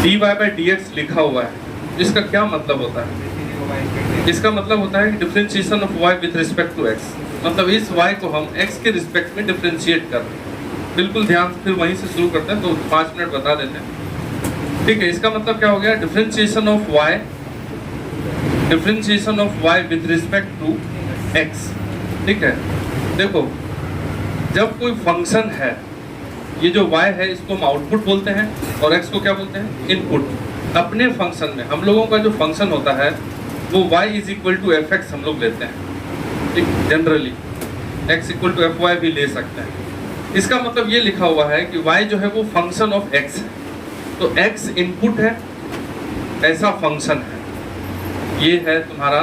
dy by dx लिखा हुआ है, इसका क्या मतलब होता है? इसका मतलब होता है कि differentiation of y with respect to x, मतलब इस y को हम x के रिस्पेक्ट में डिफरेंशिएट कर रहे हैं। बिल्कुल ध्यान से, फिर वहीं से शुरू करते हैं, तो 5 मिनट बता देते हैं, ठीक है। इसका मतलब क्या हो गया? Differentiation of y with respect to x, ठीक है। देखो, जब कोई फंक्शन है, ये जो y है इसको हम आउटपुट बोलते हैं और x को क्या बोलते हैं? इनपुट। अपने फंक्शन में हम लोगों का जो फंक्शन होता है वो y is equal to f x हम लोग लेते हैं, ठीक। Generally x equal to f y भी ले सकते हैं। इसका मतलब ये लिखा हुआ है कि y जो है वो फंक्शन ऑफ x है, तो x इनपुट है, ऐसा फंक्शन है। ये है तुम्हारा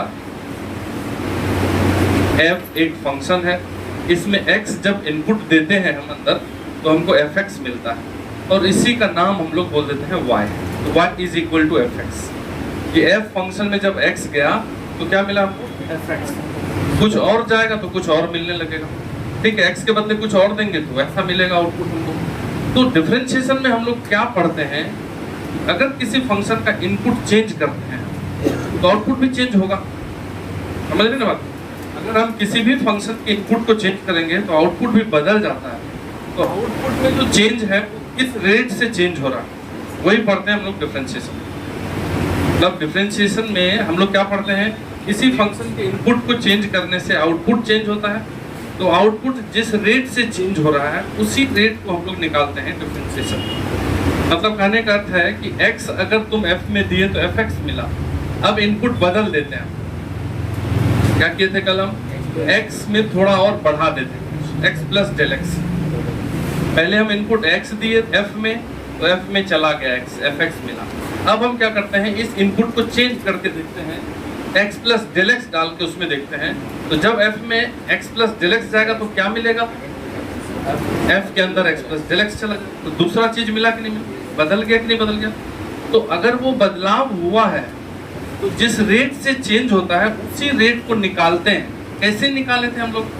f एक फंक्शन है, इसमें x जब इनपुट देते हैं हम अंदर तो हमको एफ एक्स मिलता है, और इसी का नाम हम लोग बोल देते हैं y। तो y is equal to f x. ये f फंक्शन में जब x गया तो क्या मिला हमको? F x. कुछ और जाएगा तो कुछ और मिलने लगेगा, ठीक है। x के बदले कुछ और देंगे तो ऐसा मिलेगा आउटपुट हमको। तो डिफरेंशिएशन में हम लोग क्या पढ़ते हैं? अगर किसी फंक्शन का इनपुट चेंज करते हैं तो आउटपुट भी चेंज होगा, समझ रहे ना बात? अगर हम किसी भी फंक्शन के इनपुट को चेंज करेंगे तो आउटपुट भी बदल जाता है। तो आउटपुट में जो चेंज है किस रेट से चेंज हो रहा है, वही पढ़ते हैं हम लोग डिफरेंशिएशन। मतलब डिफरेंशिएशन में हम लोग क्या पढ़ते हैं? किसी फंक्शन के इनपुट को चेंज करने से आउटपुट चेंज होता है, तो आउटपुट जिस रेट से चेंज हो रहा है उसी रेट को हम लोग निकालते हैं डिफरेंशिएशन। मतलब कहने का अर्थ है कि x अगर तुम f में दिए तो एफ एक्स मिला, अब इनपुट बदल देते हैं। क्या किए थे कल हम? x में थोड़ा और बढ़ा देते हैं, x प्लस डेल एक्स। पहले हम इनपुट x दिए f में, तो f में चला गया x, एफ एक्स मिला। अब हम क्या करते हैं? इस इनपुट को चेंज करके देखते हैं, x प्लस डेल एक्स डाल के उसमें देखते हैं, तो जब f में x प्लस डेल एक्स जाएगा तो क्या मिलेगा? f के अंदर x प्लस डेल एक्स चला गया, तो दूसरा चीज मिला कि नहीं मिला? बदल गया कि नहीं बदल गया? तो अगर वो बदलाव हुआ है तो जिस रेट से चेंज होता है उसी रेट को निकालते हैं। कैसे निकाले थे हम लोग?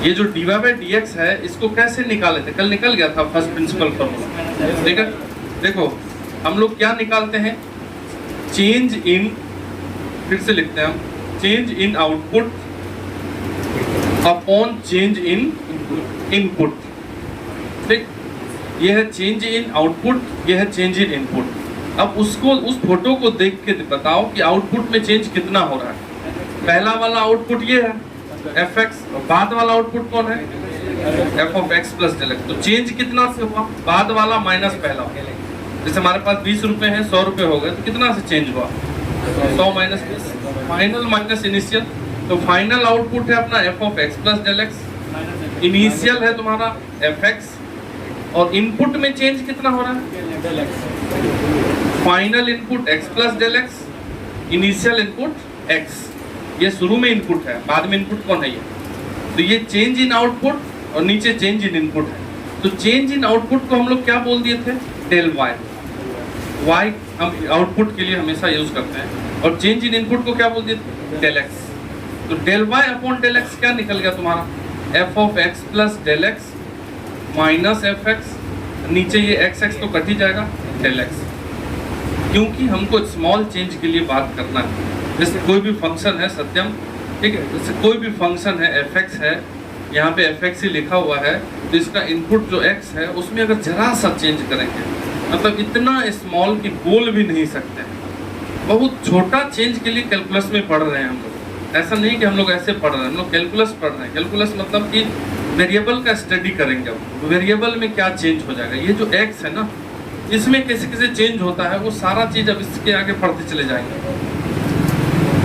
ये जो dy बाई dx है इसको कैसे निकाले थे? कल निकल गया था फर्स्ट प्रिंसिपल फॉर्मूला, ठीक है। देखो हम लोग क्या निकालते हैं? चेंज इन, फिर से लिखते हैं हम, change in output upon change in input, ठीक। ये है चेंज इन आउटपुट, ये है चेंज इन इनपुट। अब उसको, उस फोटो को देख के बताओ कि आउटपुट में चेंज कितना हो रहा है। पहला वाला आउटपुट ये है एफ एक्स, और बाद वाला आउटपुट कौन है? F of x plus del x. तो चेंज कितना से हुआ? बाद वाला माइनस पहला। जैसे हमारे पास 20 रुपए हैं, 100 रुपए हो गए, तो कितना से चेंज हुआ? 100 माइनस 20, फाइनल माइनस इनिशियल। तो फाइनल आउटपुट है अपना f of x plus del x, initial है तुम्हारा एफ एक्स, और इनपुट में चेंज कितना हो रहा है? Final input x plus del x, initial input x। ये शुरू में इनपुट है, बाद में इनपुट कौन है? ये। तो ये चेंज इन आउटपुट और नीचे चेंज इन इनपुट है। तो चेंज इन आउटपुट को हम लोग क्या बोल दिए थे? Del y। y हम आउटपुट के लिए हमेशा यूज करते हैं, और चेंज इन इनपुट को क्या बोल दिए थे? Del x। तो del y upon del x क्या निकल गया तुम्हारा? f of x plus del x minus f x, नीचे ये एक्स एक्स तो कट ही जाएगा, डेल एक्स। क्योंकि हमको स्मॉल चेंज के लिए बात करना है। जैसे कोई भी फंक्शन है सत्यम, ठीक है, जैसे कोई भी फंक्शन है एफ एक्स है, यहाँ पे एफ एक्स ही लिखा हुआ है, तो इसका इनपुट जो एक्स है उसमें अगर जरा सा चेंज करेंगे, मतलब इतना स्मॉल कि बोल भी नहीं सकते, बहुत छोटा चेंज के लिए कैलकुलस में पढ़ रहे हैं हम लोग। ऐसा नहीं कि हम लोग ऐसे पढ़ रहे हैं, हम लोग कैलकुलस पढ़ रहे हैं। कैलकुलस मतलब कि वेरिएबल का स्टडी करेंगे। अब वेरिएबल में क्या चेंज हो जाएगा, ये जो एक्स है ना, इसमें कैसे कैसे चेंज होता है वो सारा चीज अब इसके आगे पढ़ते चले जाएंगे।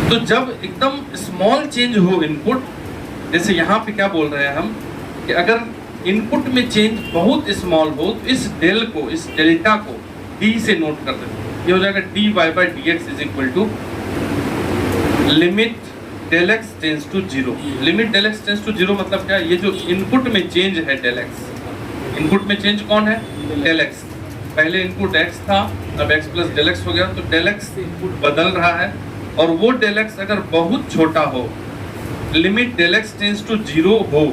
तो जब एकदम स्मॉल चेंज हो इनपुट, जैसे यहाँ पे क्या बोल रहे हैं हम कि अगर इनपुट में चेंज बहुत स्मॉल हो तो इस डेल को, इस डेल्टा को डी से नोट कर देते हैं। ये हो जाएगा dy by dx is equal to limit del x tends to zero. Limit del x tends to zero मतलब क्या? ये जो इनपुट में चेंज है डेल एक्स, इनपुट में चेंज कौन है? Del x. पहले इनपुट x था, अब x प्लस डेल एक्स हो गया, तो डेल एक्स इनपुट बदल रहा है, और वो डेल एक्स अगर बहुत छोटा हो, limit del x tends to zero हो,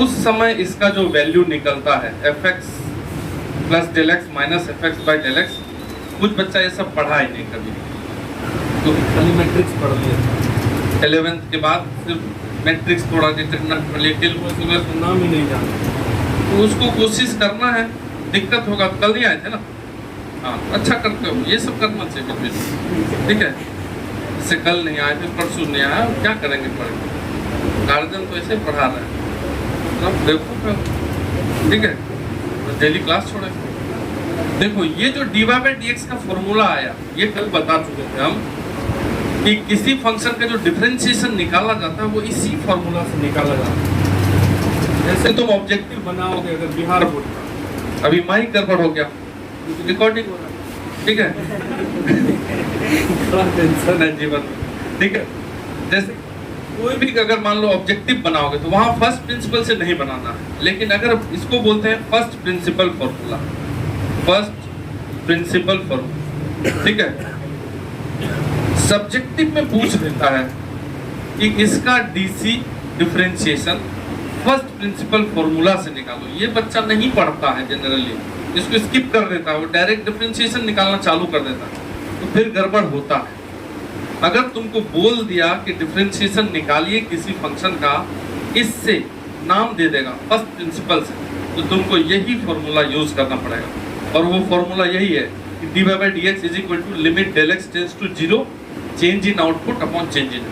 उस समय इसका जो वैल्यू निकलता है f x plus del x minus f x by del x, कुछ बच्चा ये सब पढ़ा ही नहीं कभी, तो खाली मैट्रिक्स पढ़ लिया, 11th के बाद सिर्फ मैट्रिक्स थोड़ा डिटरमिनेंट नाम ही नहीं जानते। तो उसको कोशिश करना है, दिक्कत होगा। कल नहीं आए थे ना, हाँ अच्छा करते हो, ये सब करना चाहिए फिर, ठीक है। इससे कल नहीं आए थे, परसों नहीं आया, क्या करेंगे पढ़ेंगे, गार्जियन तो ऐसे पढ़ा रहे हैं, अब देखो फिर, ठीक है, तो डेली क्लास छोड़ेंगे। देखो ये जो dy/dx का फॉर्मूला आया, ये कल बता चुके थे हम कि किसी फंक्शन का जो डिफरेंशिएशन निकाला जाता है वो इसी फॉर्मूला से निकाला जाता है। जैसे तुम ऑब्जेक्टिव बनाओगे अगर बिहार बोर्ड का, अभी माइक गड़बड़ हो गया, रिकॉर्डिंग हो रहा है, ठीक है बड़ा टेंशन है जीवन में, ठीक है। जैसे कोई भी अगर मान लो ऑब्जेक्टिव बनाओगे तो वहां फर्स्ट प्रिंसिपल से नहीं बनाना है, लेकिन अगर इसको बोलते हैं first principle formula, first principle formula, ठीक है। सब्जेक्टिव में पूछ देता है कि इसका DC differentiation first principle formula से निकालो, ये बच्चा नहीं पढ़ता है जनरली, इसको स्किप कर देता है, वो डायरेक्ट डिफरेंशिएशन निकालना चालू कर देता है, तो फिर गड़बड़ होता है। अगर तुमको बोल दिया कि डिफरेंशिएशन निकालिए किसी फंक्शन का, इससे नाम दे देगा फर्स्ट प्रिंसिपल से, तो तुमको यही फॉर्मूला यूज करना पड़ेगा, और वो फॉर्मूला यही है कि dy/dx is equal to limit del x tends to 0 change in output upon change in,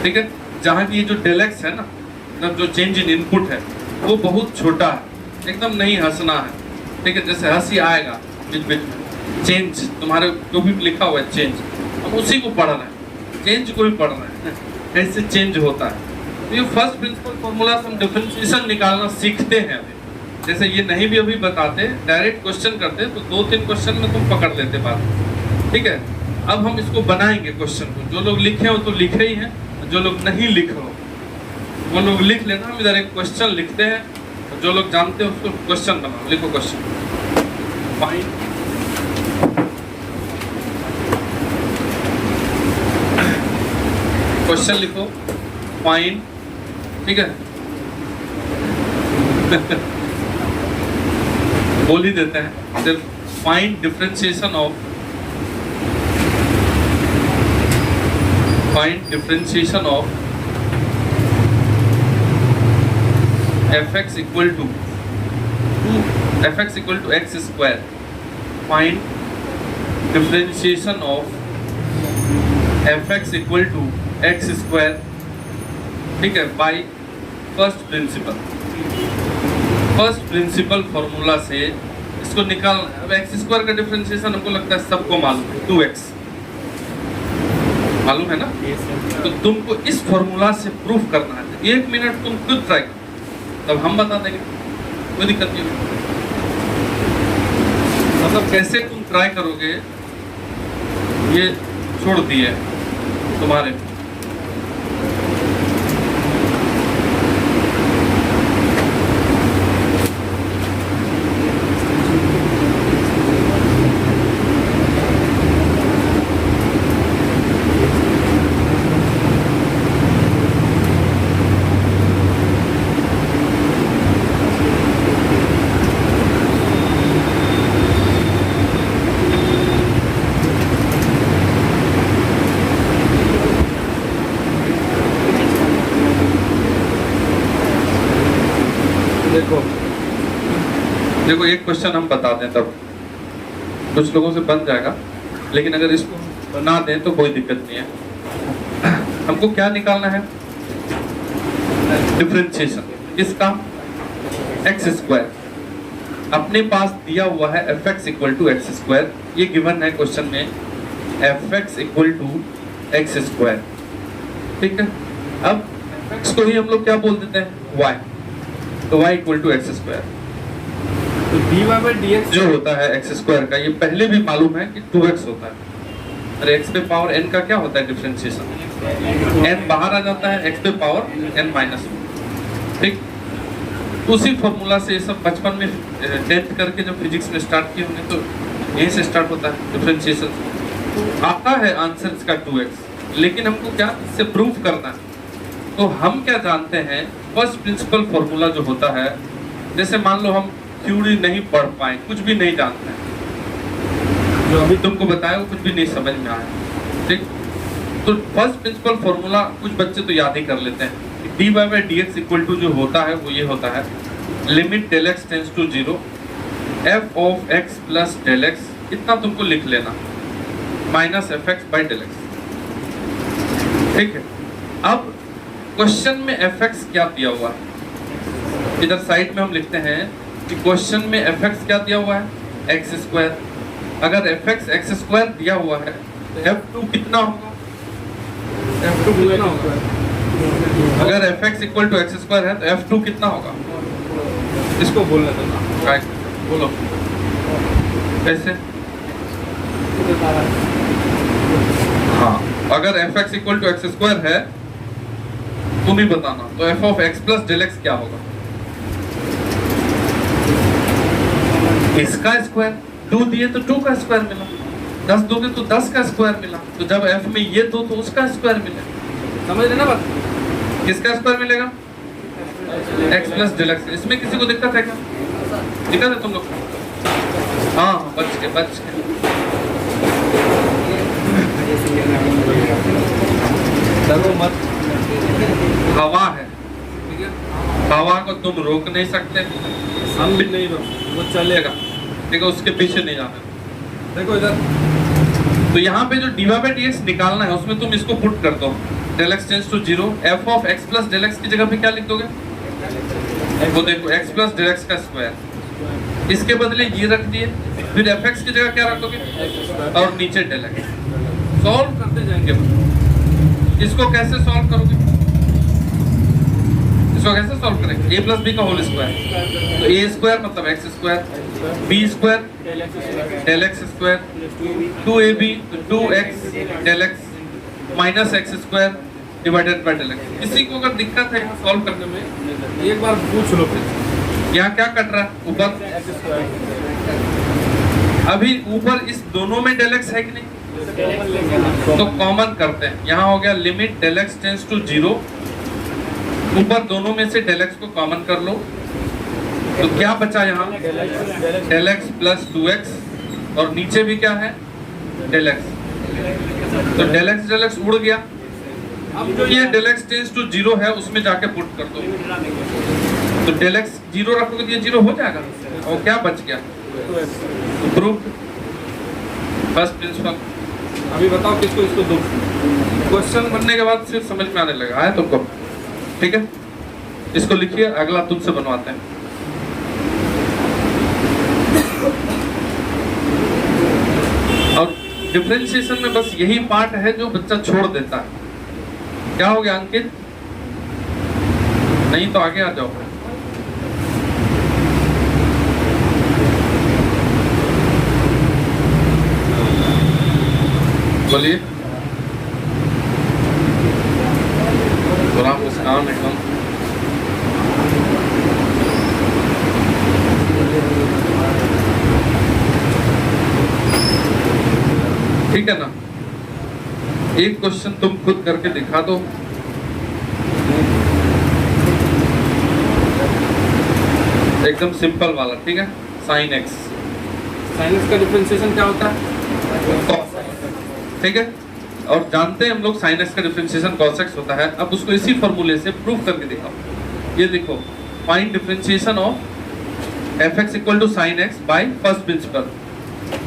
ठीक है। जहाँ की ये जो del x है ना, मतलब जो चेंज इन इनपुट है वो बहुत छोटा है, एकदम नहीं हंसना है, ठीक है। जैसे हंसी आएगा बीच बीच में, चेंज तुम्हारे जो भी लिखा हुआ है चेंज, हम उसी को पढ़ रहे हैं, चेंज को भी पढ़ रहे हैं, कैसे चेंज होता है। तो ये फर्स्ट प्रिंसिपल फॉर्मूला से हम डिफरेंशिएशन निकालना सीखते हैं अभी। जैसे ये नहीं भी अभी बताते, डायरेक्ट क्वेश्चन करते तो 2-3 क्वेश्चन में तुम पकड़ लेते बात, ठीक है। अब हम इसको बनाएंगे क्वेश्चन को, जो लोग लिखे हो तो लिखे ही हैं, जो लोग नहीं लिखे हो वो लोग लिख लेना। हम इधर एक क्वेश्चन लिखते हैं, जो लोग जानते हो उसको क्वेश्चन बनाओ, लिखो क्वेश्चन, फाइंड क्वेश्चन लिखो, फाइंड, ठीक है बोल ही देते हैं सिर्फ, find differentiation of, find differentiation of fx equal to fx equal to x square, find differentiation of fx equal to x square, ठीक है, by first principle. First principle formula से इसको निकालना। अब एक्स स्क्वायर का डिफरेंशिएशन हमको लगता है सबको मालूम है, 2x मालूम है ना, तो तुमको इस फॉर्मूला से प्रूफ करना है। 1 मिनट तुम खुद ट्राई करो, तब हम बता देंगे, कोई दिक्कत नहीं। मतलब कैसे तुम ट्राई करोगे ये छोड़ दिए तुम्हारे। देखो एक क्वेश्चन हम बता दें तब कुछ लोगों से बन जाएगा, लेकिन अगर इसको बना दें तो कोई दिक्कत नहीं है। हमको क्या निकालना है, डिफरेंशिएशन इसका एक्स स्क्वायर। अपने पास दिया हुआ है fx equal to x square, ये गिवन है क्वेश्चन में, fx equal to x square, ठीक है। अब x को ही हम लोग क्या बोल देते हैं, y, तो y equal to x square. तो dy/dx जो होता है एक्स स्क्वायर का, ये पहले भी मालूम है कि 2x होता है। अरे x पे पावर n का क्या होता है डिफरेंशिएशन, n बाहर आ जाता है, x पे पावर n माइनस, ठीक। उसी फॉर्मूला से ये सब बचपन में 10th करके जब फिजिक्स में स्टार्ट किए होंगे तो यहीं से स्टार्ट होता है डिफरेंशिएशन। आता है आंसर इसका 2x, लेकिन हमको क्या इससे प्रूफ करना है। तो हम क्या जानते हैं, फर्स्ट प्रिंसिपल फॉर्मूला जो होता है, जैसे मान लो हम थ्योरी नहीं पढ़ पाए, कुछ भी नहीं जानते हैं, जो अभी तुमको बताया वो कुछ भी नहीं समझ में आया, ठीक। तो फर्स्ट प्रिंसिपल फॉर्मूला कुछ बच्चे तो याद ही कर लेते हैं। dy by d x equal to जो होता है वो ये होता है, limit del x tends to 0 f of x plus del x, इतना तुमको लिख लेना, minus f x by del x, ठीक है। अब क्वेश्चन में एफ एक्स क्या दिया हुआ है, इधर साइड में हम लिखते हैं कि क्वेश्चन में एफ एक्स क्या दिया हुआ है, एक्स स्क्वायर। अगर एफ एक्स एक्स स्क्वायर दिया हुआ है तो एफ टू कितना होगा, F2 कितना होगा? अगर f x equal to x square है तो एफ टू कितना होगा, इसको बोलने देना। राइट, बोलो कैसे। हाँ, अगर f x equal to x square है तुम ही बताना, तो f of x plus del x क्या होगा, इसका स्क्वायर, 2 दिए तो 2 का स्क्वायर मिला, 10 दोगे तो 10 का स्क्वायर मिला, तो जब एफ में ये दो तो उसका स्क्वायर मिलेगा, समझ रहे ना बात? किसका स्क्वायर मिलेगा, एक्स प्लस डेल एक्स। इसमें किसी को दिक्कत है क्या, दिक्कत है तुम लोग? हाँ बच के डरो मत, हवा है, ठीक है? हवा को तुम रोक नहीं सकते, हम भी नहीं रोक, वो चलेगा। ठीक है, उसके पीछे नहीं जाना। देखो इधर, तो यहाँ पे जो dy बाई डी एक्स निकालना है उसमें तुम इसको पुट कर दो, del x tends to 0 f of x plus del x की जगह पे क्या लिख दोगे, वो देखो एक्स प्लस डेल एक्स का स्क्वायर, इसके बदले ये रख दिए, फिर एफ एक्स की जगह क्या रख दोगे और नीचे डेल एक्स। सॉल्व करते जाएंगे, इसको कैसे सॉल्व करोगे, इसको कैसे सॉल्व करेंगे, a प्लस बी का होल स्क्वायर, तो a स्क्वायर मतलब x square, b square del x square, 2ab तो 2x del x minus x square divided by del x. किसी को अगर दिक्कत है सॉल्व करने में, एक बार पूछ लो फिर। यहाँ क्या कट रहा है ऊपर, अभी ऊपर इस दोनों में डेल एक्स है कि नहीं, तो कॉमन करते हैं, यहाँ हो गया limit del x tends to 0, ऊपर दोनों में से डेल एक्स को कॉमन कर लो, तो क्या बचा यहाँ, डेल एक्स प्लस 2x और नीचे भी क्या है डेल एक्स, तो डेल एक्स उड़ गया। अब जो ये डेल एक्स टेंस टू 0 है उसमें जाके पुट कर दो, तो डेल एक्स 0 रखोगे तो ये 0 हो जाएगा, और क्या बच गया, प्रूफ फर्स्ट प्रिंसिपल। अभी बताओ किसको इसको दो। क्वेश्चन बनने के बाद सिर्फ समझ में आने लगा है तुमको, ठीक है। इसको लिखिए, अगला तुमसे बनवाते हैं। और डिफरेंशिएशन में बस यही पार्ट है जो बच्चा छोड़ देता है। क्या हो गया अंकित, नहीं तो आगे आ जाओ। बोलिए, थोड़ा मुस्कान एकदम। ठीक है ना, एक क्वेश्चन तुम खुद करके दिखा दो। एकदम सिंपल वाला, ठीक है। साइन एक्स, साइन एक्स का डिफरेंशिएशन क्या होता है, ठीक है। और जानते हैं हम लोग साइन एक्स का डिफरेंशिएशन कॉस एक्स होता है। अब उसको इसी फॉर्मूले से प्रूव करके दिखाओ। ये देखो, find differentiation of f x equal to sine x by first principle.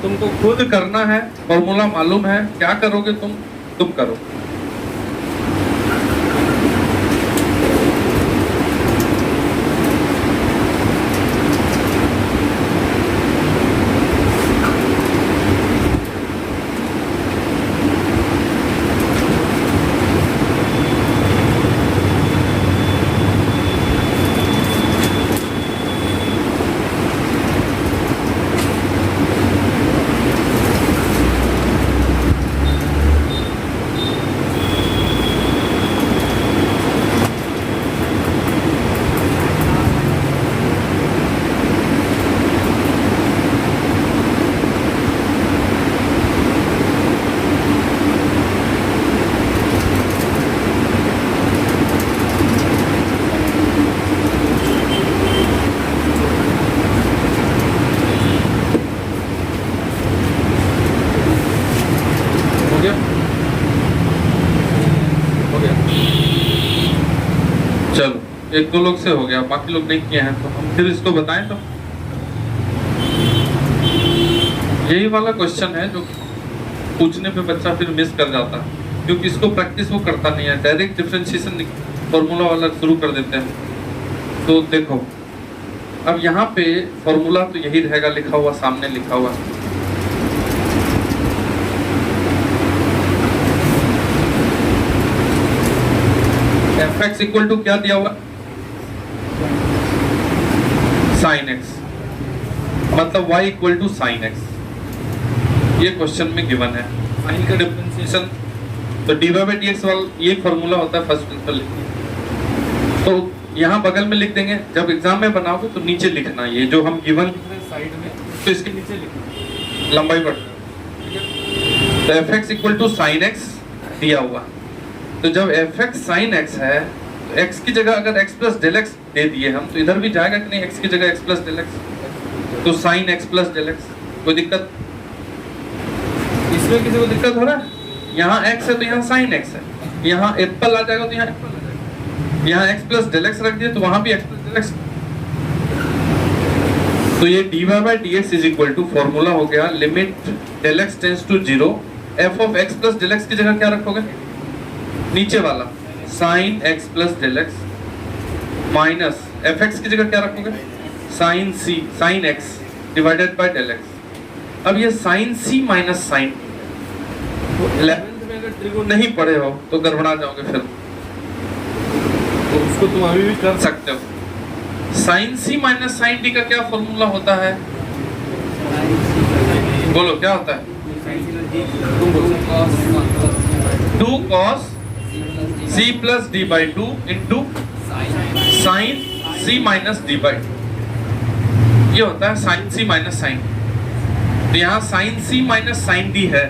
तुमको खुद करना है, फॉर्मूला मालूम है, क्या करोगे तुम करो। गया? हो गया। चलो, एक दो लोग से हो गया, बाकी लोग नहीं किए हैं तो हम फिर इसको बताएं। तो यही वाला क्वेश्चन है जो पूछने पे बच्चा फिर मिस कर जाता है, क्योंकि इसको प्रैक्टिस वो करता नहीं है, डायरेक्ट डिफरेंशिएशन फॉर्मूला वाला शुरू कर देते हैं। तो देखो, अब यहाँ पे फॉर्मूला तो यही रहेगा, लिखा हुआ सामने लिखा हुआ। fx इक्वल टू क्या दिया हुआ? साइन एक्स, मतलब y equal to sine x, ये क्वेश्चन में गिवन है। साइन का डिफरेंशिएशन तो dy बाई dx वाला ये फॉर्मूला होता है फर्स्ट प्रिंसिपल। तो यहाँ बगल में लिख देंगे, जब एग्जाम में बनाओगे तो नीचे लिखना, ये जो हम गिवन साइड में तो इसके नीचे लिखना, लंबाई बढ़। तो fx equal to sine x दिया हुआ, तो जब fx साइन x है तो x की जगह अगर x प्लस डेल x दे दिए हम, तो इधर भी जाएगा कि नहीं, x की जगह x प्लस डेल x, तो sine x plus del x। कोई दिक्कत इसमें? किसी को दिक्कत हो रहा है? यहाँ x है तो यहाँ साइन x है, यहाँ एप्पल आ जाएगा तो यहाँ एप्पल आ जाएगा, यहाँ x प्लस डेल x रख दिए तो वहाँ भी x प्लस डेल x। तो ये dy by dx is equal to formula हो गया, limit del x tends to 0, f of x plus del x की जगह क्या रखोगे? नीचे वाला sine x plus del x minus fx की जगह क्या रखोगे? Sine c sine x divided by del x। अब ये साइन c माइनस साइन, नहीं पढ़े हो तो गड़बड़ा जाओगे फिर, तो उसको तुम अभी भी कर सकते हो। Sine c minus sine d का क्या फॉर्मूला होता है? बोलो क्या होता है? 2 cos c plus d by 2 into sine c minus d by 2, ये होता है साइन c माइनस साइन। तो यहाँ sine c minus sine d है,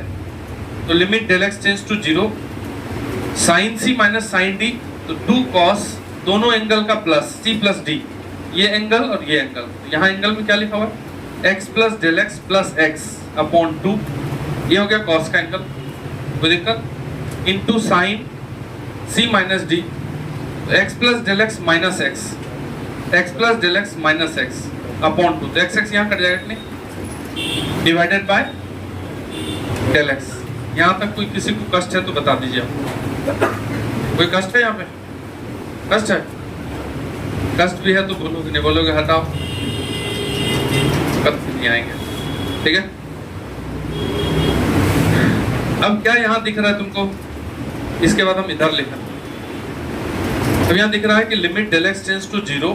तो limit del x tends to 0, sine c minus sine d, तो 2 cos दोनों angle का प्लस c प्लस d, ये एंगल और ये एंगल, यहाँ एंगल में क्या लिखा हुआ है? x plus del x plus x upon 2, ये हो गया cos का एंगल, कोई दिक्कत? Into sine c minus d, x plus del x minus x plus del x minus x upon 2, तो x यहाँ कट जाएगा नहीं, डिवाइडेड बाय डेल x। यहाँ तक कोई किसी को कष्ट है तो बता दीजिए। कोई कष्ट है यहाँ पे? कष्ट है? कष्ट भी है तो बोलोगे, नहीं बोलोगे हटाओ, कष्ट नहीं आएंगे, ठीक है। अब क्या यहाँ दिख रहा है तुमको? इसके बाद हम इधर लिखें। अब यहाँ दिख रहा है कि limit del x tends to 0,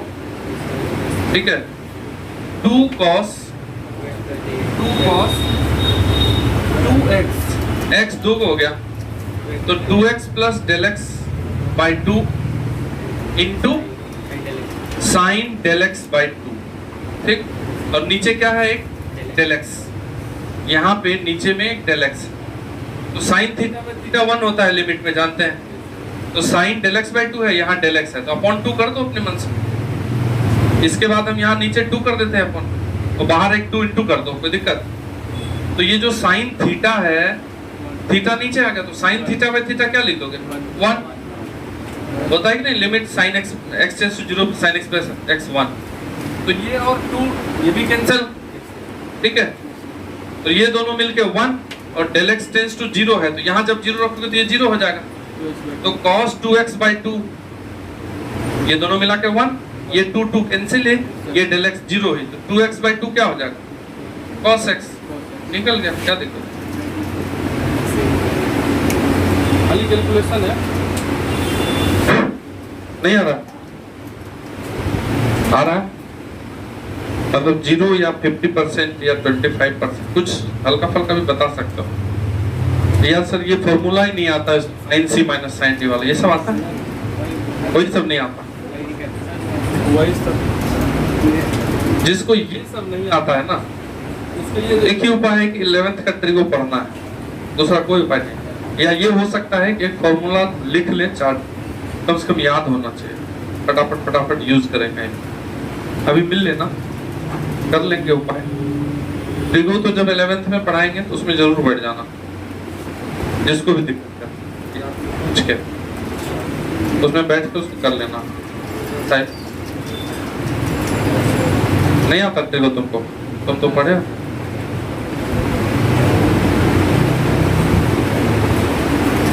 ठीक है, 2 cos 2x, x 2 हो गया तो 2x plus del x by 2 into sine del x by 2, ठीक। और नीचे क्या है? एक डेल x, यहाँ पे नीचे में एक डेल x, तो साइन थीटा में थीटा 1 होता है लिमिट में, जानते हैं। तो साइन डेल x बाई 2 है, यहाँ डेल x है, तो अपॉन 2 कर दो अपने मन से। इसके बाद हम यहाँ नीचे 2 कर देते हैं अपॉन, और बाहर एक 2 इंटू कर दो, कोई दिक्कत? तो ये जो साइन थीटा है, थीटा नीचे आ गया, तो साइन थीटा बाई थीटा क्या लिख दोगे? 1 होता है कि नहीं, limit sine x tends to 0 sine x plus x 1, तो ये और 2 ये भी कैंसिल, ठीक है। तो ये दोनों मिलके 1 और डेल x टेंड्स टू 0 है, तो यहाँ जब 0 रखोगे तो ये 0 हो जाएगा, तो cos 2x बाई 2, ये दोनों मिला के 1, ये 2 कैंसिल है, ये डेल x 0 है, तो 2x बाई 2 क्या हो जाएगा? cos x, निकल गया। क्या दिक्कत? खाली कैलकुलेशन है, नहीं आ रहा? आ रहा है मतलब 0 या 50% या 25%, कुछ हल्का फल्का भी बता सकते हो यार। सर ये फॉर्मूला ही नहीं आता, sine c minus sine d वाला, ये सब आता है? कोई सब नहीं आता। वही सब जिसको ये सब नहीं आता है ना, उसके लिए एक ही उपाय है कि 11th का ट्रिगो पढ़ना है, दूसरा कोई उपाय नहीं। या ये हो सकता है कि एक फॉर्मूला लिख ले, चार्ट कम से कम याद होना चाहिए, फटाफट फटाफट यूज करेंगे। अभी मिल लेना, कर लेंगे उपाय। ट्रिगो तो जब 11th में पढ़ाएंगे तो उसमें जरूर बैठ जाना, जिसको भी दिक्कत है पूछ के उसमें बैठ के उसको कर लेना शायद नहीं आता तेरे तुमको, तुम तो पढ़े हो।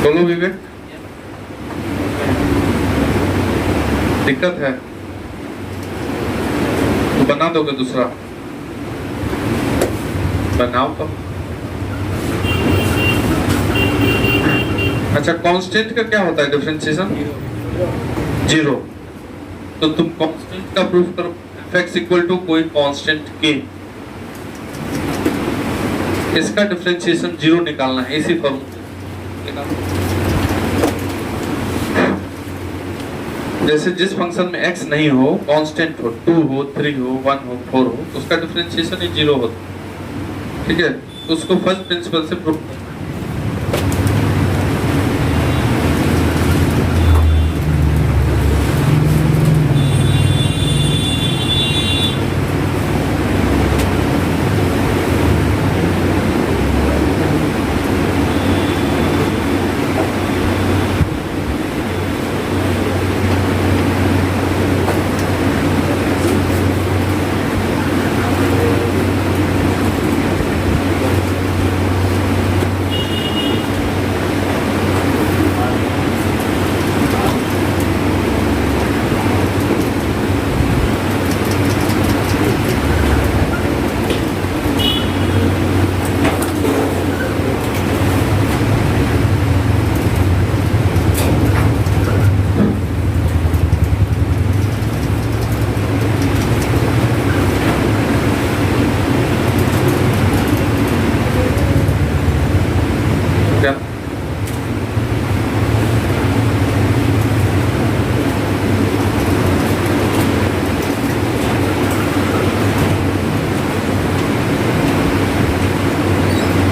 बोलो विवेक, दिक्कत है तो बना दोगे दूसरा, बनाओ तो। अच्छा, कांस्टेंट का क्या होता है डिफरेंशिएशन? जीरो। तो तुम कांस्टेंट का प्रूफ करो, f(x) इक्वल टू कोई कांस्टेंट k, इसका डिफरेंशिएशन जीरो निकालना है, इसी फॉर्मूला। जैसे जिस फंक्शन में x नहीं हो, कांस्टेंट हो, 2 हो, 3 हो, 1 हो, 4 हो, उसका डिफरेंशिएशन ही जीरो होता है। ठीक है, तो उसको फर्स्ट प्रिंसिपल से प्रूफ करना।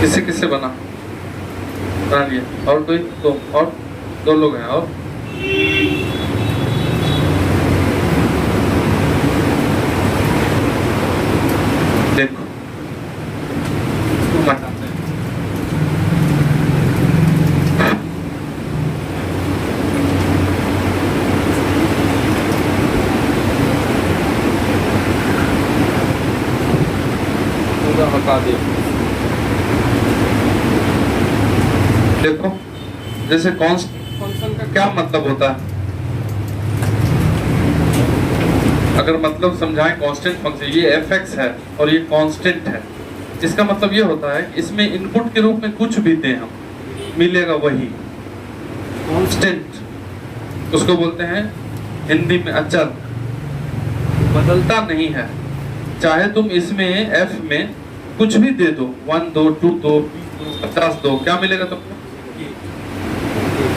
किससे किससे बना लिया? और दो लोग हैं। और देखो हटा दिया। देखो, जैसे कांस्टेंट फंक्शन का क्या मतलब होता है? अगर मतलब समझाएं, कांस्टेंट फंक्शन ये f(x) है और ये कांस्टेंट है। इसका मतलब ये होता है इसमें इनपुट के रूप में कुछ भी दें हम, मिलेगा वही कांस्टेंट। उसको बोलते हैं हिंदी में अचर, बदलता नहीं है। चाहे तुम इसमें f में कुछ भी दे दो, 1 2 2 2 50 दो, क्या मिलेगा तुमको?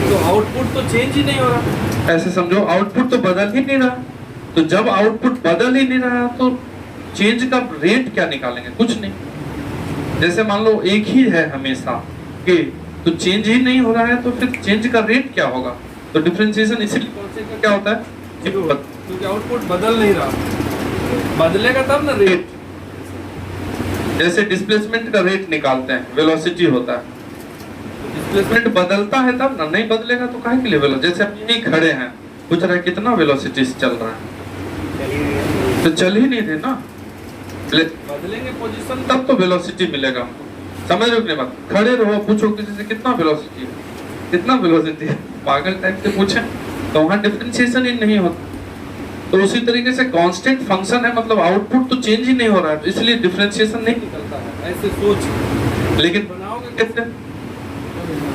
तो आउटपुट तो चेंज ही नहीं हो रहा। ऐसे समझो, आउटपुट तो बदल ही नहीं रहा। तो जब आउटपुट बदल ही नहीं रहा तो चेंज का रेट क्या निकालेंगे? कुछ नहीं। जैसे मान लो एक ही है हमेशा के, तो चेंज ही नहीं हो रहा है, तो फिर चेंज का रेट क्या होगा? तो डिफरेंशिएशन इसीलिए कांस्टेंट का क्या होता है? क्योंकि आउटपुट बदल नहीं रहा, बदलेगा तब ना रेट। जैसे डिस्प्लेसमेंट का रेट निकालते हैं, वेलोसिटी होता है। डिस्प्लेसमेंट बदलता है तब ना, नहीं बदलेगा तो काहे के लिए वेलोसिटी? जैसे हम यहीं खड़े हैं, पूछ रहा है कितना वेलोसिटी से चल रहा है, तो चल ही नहीं रहे ना। बदलेंगे पोजीशन तब तो वेलोसिटी मिलेगा हमको। समझ रहे हो कि नहीं बात? खड़े रहो, पूछो किसी से कितना वेलोसिटी है, कितना वेलोसिटी है, पागल टाइप से पूछे तो वहां डिफरेंशिएशन ही नहीं होता। तो उसी तरीके से कांस्टेंट फंक्शन है, मतलब आउटपुट तो चेंज ही नहीं हो रहा है, तो इसलिए डिफरेंशिएशन नहीं निकलता है। ऐसे सोच, लेकिन बनाओगे कैसे?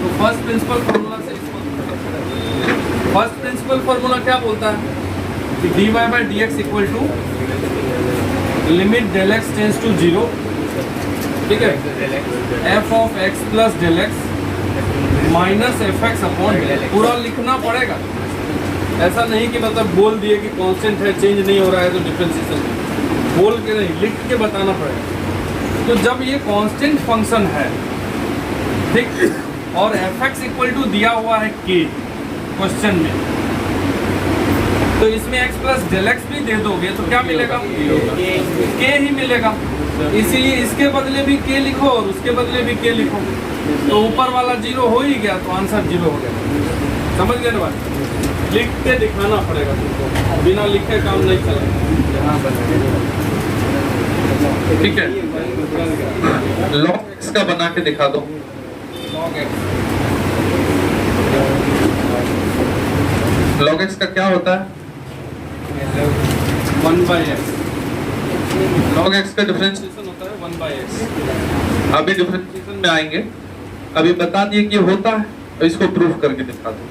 तो फर्स्ट प्रिंसिपल फार्मूला से, फर्स्ट प्रिंसिपल फार्मूला क्या बोलता है कि dy/dx equal to limit del x tends to 0, ठीक है, f of x plus del x minus fx upon del x। पूरा लिखना पड़ेगा, ऐसा नहीं कि मतलब बोल दिए कि कांस्टेंट है, चेंज नहीं हो रहा है तो डिफरेंशिएशन, बोल के नहीं, लिख के बताना पड़ेगा। तो जब ये कांस्टेंट फंक्शन है, ठीक, और fx इक्वल टू दिया हुआ है k क्वेश्चन में, तो इसमें x प्लस del x भी दे दोगे तो क्या मिलेगा? k ही मिलेगा। इसीलिए इसके बदले भी के लिखो और उसके बदले भी के लिखो, तो ऊपर वाला 0 हो ही गया, तो आंसर 0 हो गया। समझ गए ना बात? लिख के दिखाना पड़ेगा तुमको, बिना लिखे काम नहीं चलेगा। यहाँ ठीक है, log x का बना के दिखा दो। log x का क्या होता है? 1/x। log x का डिफरेंशिएशन होता है 1/x। अभी डिफरेंशिएशन में आएंगे, अभी बता दिए कि होता है, तो इसको प्रूफ करके दिखा दो।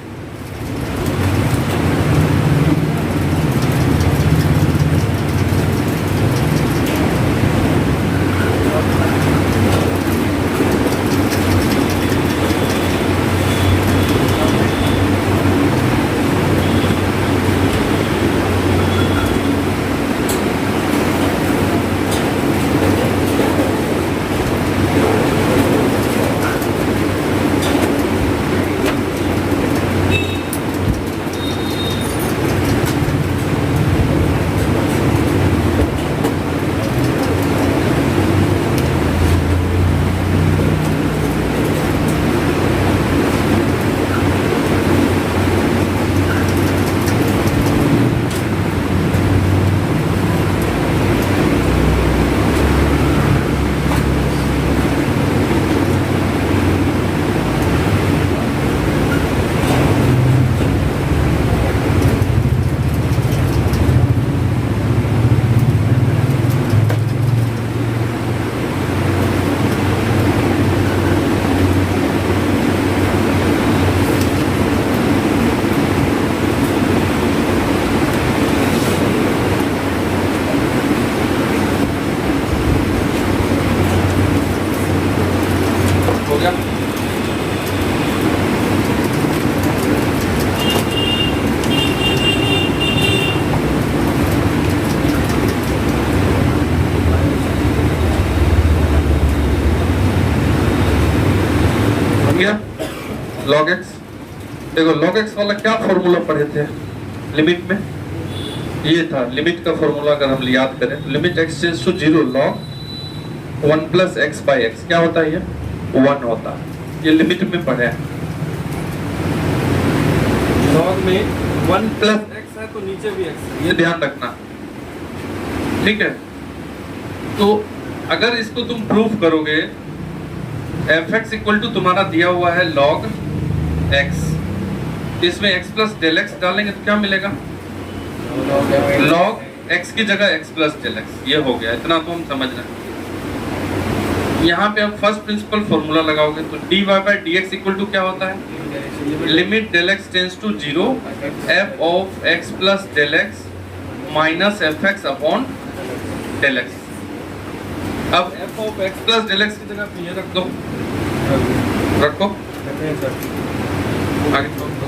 log x, देखो log x वाला क्या फॉर्मूला पढ़े थे लिमिट में? ये था लिमिट का फॉर्मूला, अगर हम याद करें तो limit x tends to 0 log 1 plus x by x क्या होता है? ये 1 होता है। ये लिमिट में पढ़े हैं। log में 1 प्लस x है तो नीचे भी x है, ये ध्यान रखना, ठीक है? तो अगर इसको तुम प्रूफ करोगे, fx इक्वल टू तुम्हारा दिया हुआ है log x, इसमें x प्लस डेल x डालेंगे तो क्या मिलेगा? log x की जगह x प्लस डेल x। ये हो गया, इतना तो हम समझ रहे हैं। यहाँ पे आप फर्स्ट प्रिंसिपल फॉर्मूला लगाओगे तो dy by dx equal to क्या होता है? Limit del x tends to 0 f of x plus del x minus fx upon del x। अब f of x plus del x की जगह पे ये रख दो, रखो आगे छोड़ दो।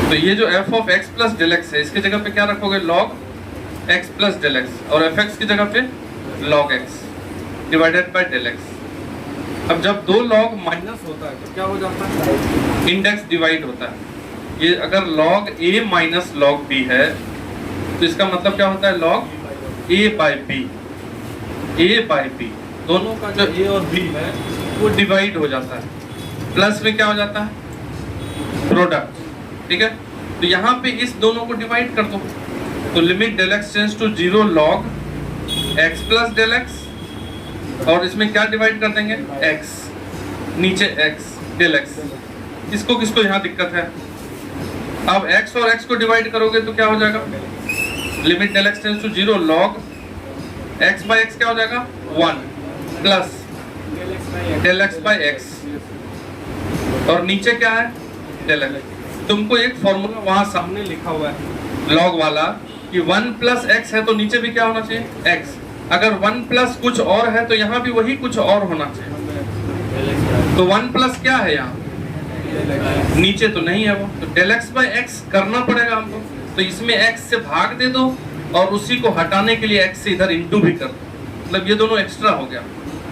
तो ये जो f of x plus del x है, इसकी जगह पे क्या रखोगे? log x plus del x, और fx की जगह पे log x divided by del x। अब जब दो log माइनस होता है तो क्या हो जाता है? इंडेक्स डिवाइड होता है। ये अगर log a minus log b है तो इसका मतलब क्या होता है? log a बाई b, दोनों का जो a और b है वो डिवाइड हो जाता है, प्लस में क्या हो जाता है? प्रोडक्ट, ठीक है? तो यहाँ पे इस दोनों को डिवाइड कर दो, तो limit del x tends to 0 log x plus del x, और इसमें क्या डिवाइड कर देंगे? x, नीचे x डेल x। किसको किसको यहाँ दिक्कत है? अब x और x को डिवाइड करोगे तो क्या हो जाएगा? Limit del x tends to 0 log x by x क्या हो जाएगा? 1 plus del x by x, और नीचे क्या है? Del x। तुमको एक फॉर्मूला वहां सामने लिखा हुआ है log वाला कि 1 प्लस x है तो नीचे भी क्या होना चाहिए? x। अगर 1 प्लस कुछ और है तो यहाँ भी वही कुछ और होना चाहिए। तो 1 प्लस क्या है यहाँ? नीचे तो नहीं है वो, तो डेल x बाई x करना पड़ेगा हमको। तो इसमें x से भाग दे दो और उसी को हटाने के लिए x से इधर इंटू भी कर दो, मतलब ये दोनों एक्स्ट्रा हो गया।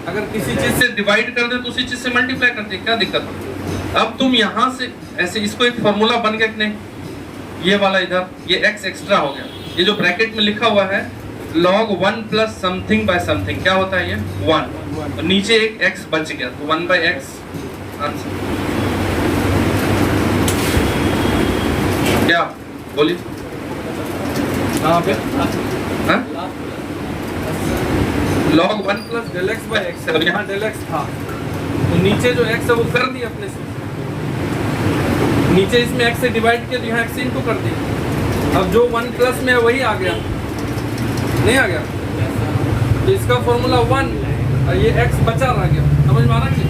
अगर किसी चीज से डिवाइड कर दे तो उसी चीज से मल्टीप्लाई कर दे, क्या दिक्कत है? अब तुम यहाँ से ऐसे इसको एक फॉर्मूला बन गया कि नहीं, ये वाला इधर ये x एक्स्ट्रा हो गया, ये जो ब्रैकेट में लिखा हुआ है log 1 plus something bye something क्या होता है ये 1, और नीचे एक x बच गया तो 1 बाय x आंसर। क्या बोलिए कहाँ पे हाँ? log 1 plus del x by x, अब यहाँ- यहाँ डेल एक्स था तो नीचे जो x है वो कर दिया अपने से, नीचे इसमें x से डिवाइड किया तो यहाँ x इनटू कर दिया। अब जो 1 प्लस में है वही आ गया, नहीं आ गया तो इसका फॉर्मूला 1 और ये x बचा रह गया। समझ में आ रहा है?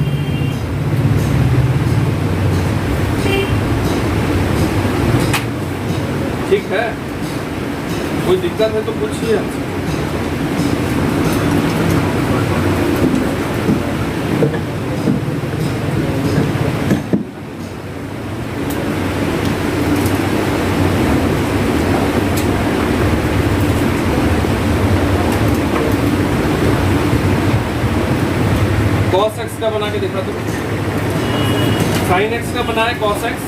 ठीक है, कोई दिक्कत है तो पूछिए हमसे। cos x का बना के दिखा दो, sin x का बनाए cos x,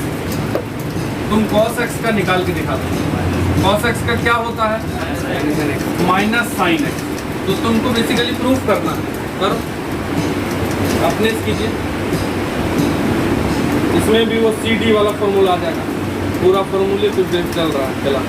तुम cos x का निकाल के दिखा दो। cos x का क्या होता है माइनस sin x, तो तुमको बेसिकली प्रूफ करना है, करो अपने से कीजिए। इसमें भी वो CD वाला फॉर्मूला आ जाएगा, पूरा फॉर्मूले कुछ चल रहा है चला।